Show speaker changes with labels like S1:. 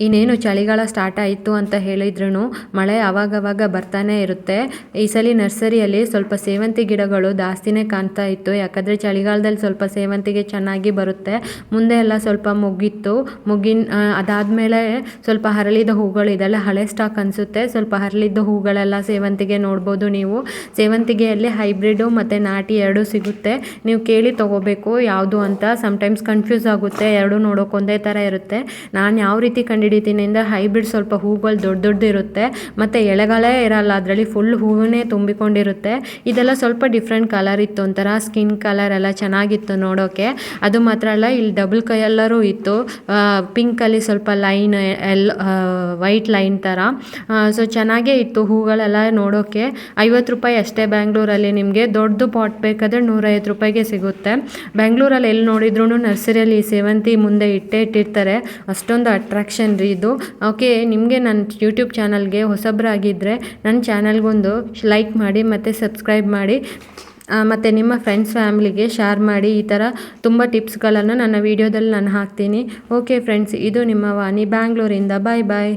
S1: ಇನ್ನೇನು ಚಳಿಗಾಲ ಸ್ಟಾರ್ಟ್ ಆಯಿತು ಅಂತ ಹೇಳಿದ್ರೂ ಮಳೆ ಆವಾಗವಾಗ ಬರ್ತಾನೆ ಇರುತ್ತೆ. ಈ ಸಲ ನರ್ಸರಿಯಲ್ಲಿ ಸ್ವಲ್ಪ ಸೇವಂತಿ ಗಿಡಗಳು ಜಾಸ್ತಿನೇ ಕಾಣ್ತಾ ಇತ್ತು. ಯಾಕಂದರೆ ಚಳಿಗಾಲದಲ್ಲಿ ಸ್ವಲ್ಪ ಸೇವಂತಿಗೆ ಚೆನ್ನಾಗಿ ಬರುತ್ತೆ. ಮುಂದೆ ಎಲ್ಲ ಸ್ವಲ್ಪ ಮುಗ್ಗಿತ್ತು. ಅದಾದಮೇಲೆ ಸ್ವಲ್ಪ ಹರಳಿದ ಹೂಗಳು ಇದೆಲ್ಲ ಹಳೆ ಸ್ಟಾಕ್ ಅನಿಸುತ್ತೆ. ಸ್ವಲ್ಪ ಹರಳಿದ ಹೂಗಳೆಲ್ಲ ಸೇವಂತಿಗೆ ನೋಡ್ಬೋದು ನೀವು. ಸೇವಂತಿಗೆಯಲ್ಲಿ ಹೈಬ್ರಿಡು ಮತ್ತು ನಾಟಿ ಎರಡೂ ಸಿಗುತ್ತೆ. ನೀವು ಕೇಳಿ ತೊಗೋಬೇಕು ಯಾವುದು ಅಂತ. ಸಮ್ಟೈಮ್ಸ್ ಕನ್ಫ್ಯೂಸ್ ಆಗುತ್ತೆ, ಎರಡೂ ನೋಡೋಕೆ ಒಂದೇ ಥರ ಇರುತ್ತೆ. ನಾನು ಯಾವ ರೀತಿ ಕಂಡುಹಿಡಿತೀನಿ ಅಂದರೆ ಹೈಬ್ರಿಡ್ ಸ್ವಲ್ಪ ಹೂಗಳು ದೊಡ್ಡ ಇರುತ್ತೆ ಮತ್ತು ಎಳೆಗಳೇ ಇರಲ್ಲ, ಅದರಲ್ಲಿ ಫುಲ್ ಹೂವನ್ನೇ ತುಂಬಿಕೊಂಡಿರುತ್ತೆ. ಇದೆಲ್ಲ ಸ್ವಲ್ಪ ಡಿಫ್ರೆಂಟ್ ಕಲರ್ ಇತ್ತು, ಒಂಥರ ಸ್ಕಿನ್ ಕಲರ್ ಎಲ್ಲ ಚೆನ್ನಾಗಿತ್ತು ನೋಡೋಕ್ಕೆ. ಅದು ಮಾತ್ರ ಅಲ್ಲ, ಇಲ್ಲಿ ಡಬಲ್ ಕಲರೂ ಇತ್ತು. ಪಿಂಕಲ್ಲಿ ಸ್ವಲ್ಪ ಲೈನ್ ವೈಟ್ ಲೈನ್ ಥರ. ಸೊ ಚೆನ್ನಾಗೇ ಇತ್ತು ಹೂಗಳೆಲ್ಲ ನೋಡೋಕ್ಕೆ. 50 ರೂಪಾಯಿ ಅಷ್ಟೇ ಬ್ಯಾಂಗ್ಳೂರಲ್ಲಿ. ನಿಮಗೆ ದೊಡ್ಡದು ಪಾಟ್ ಬೇಕಾದರೆ 150 ರೂಪಾಯಿಗೆ ಸಿಗುತ್ತೆ. ಬೆಂಗಳೂರಲ್ಲಿ ಎಲ್ಲಿ ನೋಡಿದ್ರೂ ನರ್ಸರಿಯಲ್ಲಿ ಈ ಸೇವಂತಿ ಮುಂದೆ ಇಟ್ಟಿರ್ತಾರೆ. ಅಷ್ಟೊಂದು ಅಟ್ರಾಕ್ಷನ್ ರೀ ಇದು. ಓಕೆ, ನಿಮಗೆ ನನ್ನ ಯೂಟ್ಯೂಬ್ ಚಾನಲ್ಗೆ ಹೊಸಬರಾಗಿದ್ದರೆ ನನ್ನ ಚಾನಲ್ಗೊಂದು ಲೈಕ್ ಮಾಡಿ ಮತ್ತು ಸಬ್ಸ್ಕ್ರೈಬ್ ಮಾಡಿ ಮತ್ತು ನಿಮ್ಮ ಫ್ರೆಂಡ್ಸ್ ಫ್ಯಾಮಿಲಿಗೆ ಶೇರ್ ಮಾಡಿ. ಈ ಥರ ತುಂಬ ಟಿಪ್ಸ್ಗಳನ್ನು ನನ್ನ ವೀಡಿಯೋದಲ್ಲಿ ನಾನು ಹಾಕ್ತೀನಿ. ಓಕೆ ಫ್ರೆಂಡ್ಸ್, ಇದು ನಿಮ್ಮ ವಾಣಿ ಬ್ಯಾಂಗ್ಳೂರಿಂದ. ಬಾಯ್ ಬಾಯ್.